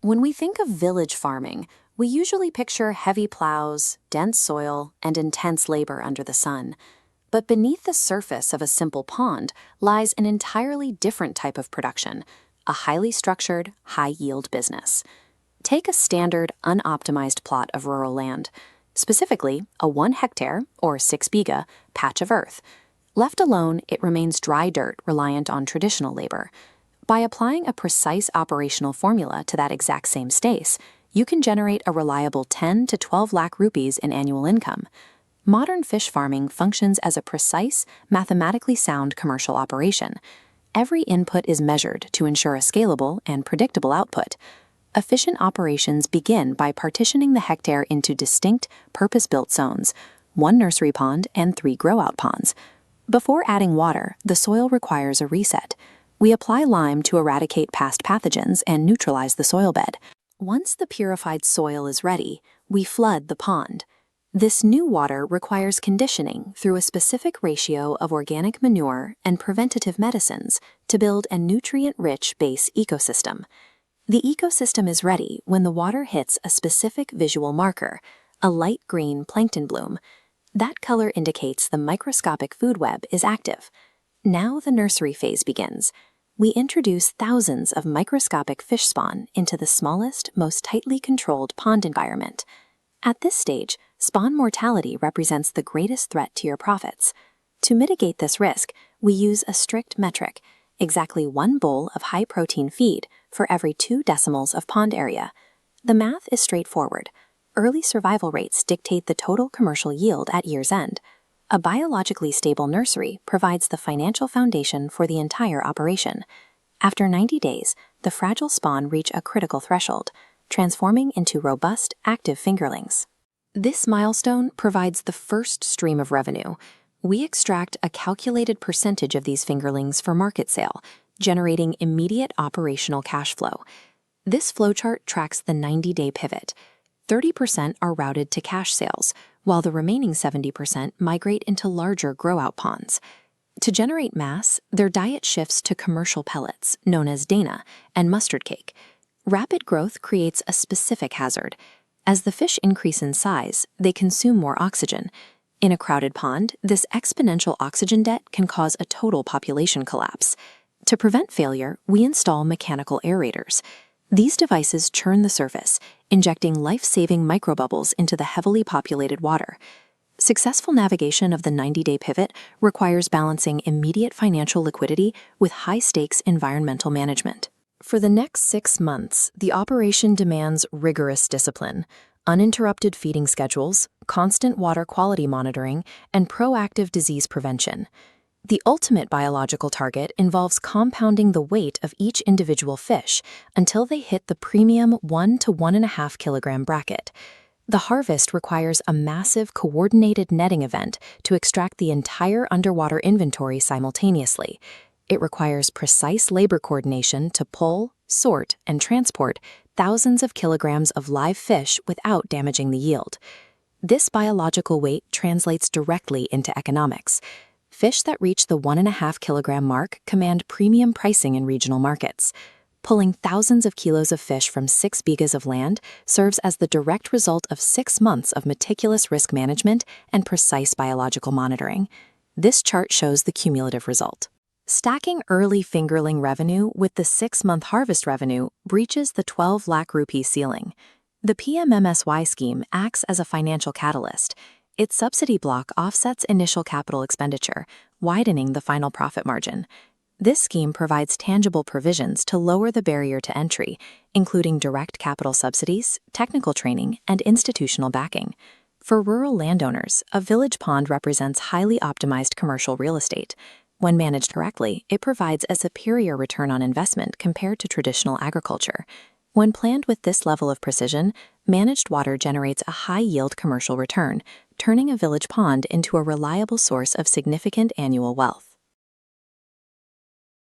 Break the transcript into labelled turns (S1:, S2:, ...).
S1: When we think of village farming, we usually picture heavy plows, dense soil, and intense labor under the sun. But beneath the surface of a simple pond lies an entirely different type of production, a highly structured, high-yield business. Take a standard, unoptimized plot of rural land, specifically a 1 hectare, or 6 biga, patch of earth. Left alone, it remains dry dirt reliant on traditional labor. By applying a precise operational formula to that exact same space, you can generate a reliable 10 to 12 lakh rupees in annual income. Modern fish farming functions as a precise, mathematically sound commercial operation. Every input is measured to ensure a scalable and predictable output. Efficient operations begin by partitioning the hectare into distinct, purpose-built zones, 1 nursery pond and 3 grow-out ponds. Before adding water, the soil requires a reset. We apply lime to eradicate past pathogens and neutralize the soil bed. Once the purified soil is ready, we flood the pond. This new water requires conditioning through a specific ratio of organic manure and preventative medicines to build a nutrient-rich base ecosystem. The ecosystem is ready when the water hits a specific visual marker, a light green plankton bloom. That color indicates the microscopic food web is active. Now the nursery phase begins. We introduce thousands of microscopic fish spawn into the smallest, most tightly controlled pond environment. At this stage, spawn mortality represents the greatest threat to your profits. To mitigate this risk, we use a strict metric, exactly 1 bowl of high-protein feed for every 2 decimals of pond area. The math is straightforward. Early survival rates dictate the total commercial yield at year's end. A biologically stable nursery provides the financial foundation for the entire operation. After 90 days, the fragile spawn reach a critical threshold, transforming into robust, active fingerlings. This milestone provides the first stream of revenue. We extract a calculated percentage of these fingerlings for market sale, generating immediate operational cash flow. This flowchart tracks the 90-day pivot. 30% are routed to cash sales, while the remaining 70% migrate into larger grow-out ponds. To generate mass, their diet shifts to commercial pellets, known as dana, and mustard cake. Rapid growth creates a specific hazard. As the fish increase in size, they consume more oxygen. In a crowded pond, this exponential oxygen debt can cause a total population collapse. To prevent failure, we install mechanical aerators. These devices churn the surface, injecting life-saving microbubbles into the heavily populated water. Successful navigation of the 90-day pivot requires balancing immediate financial liquidity with high-stakes environmental management. For the next 6 months, the operation demands rigorous discipline, uninterrupted feeding schedules, constant water quality monitoring, and proactive disease prevention. The ultimate biological target involves compounding the weight of each individual fish until they hit the premium 1 to 1.5 kilogram bracket. The harvest requires a massive coordinated netting event to extract the entire underwater inventory simultaneously. It requires precise labor coordination to pull, sort, and transport thousands of kilograms of live fish without damaging the yield. This biological weight translates directly into economics. Fish that reach the 1.5 kilogram mark command premium pricing in regional markets. Pulling thousands of kilos of fish from 6 bigas of land serves as the direct result of 6 months of meticulous risk management and precise biological monitoring. This chart shows the cumulative result. Stacking early fingerling revenue with the 6-month harvest revenue breaches the 12 lakh rupee ceiling. The PMMSY scheme acts as a financial catalyst. Its subsidy block offsets initial capital expenditure, widening the final profit margin. This scheme provides tangible provisions to lower the barrier to entry, including direct capital subsidies, technical training, and institutional backing. For rural landowners, a village pond represents highly optimized commercial real estate. When managed correctly, it provides a superior return on investment compared to traditional agriculture. When planned with this level of precision, managed water generates a high-yield commercial return, turning a village pond into a reliable source of significant annual wealth.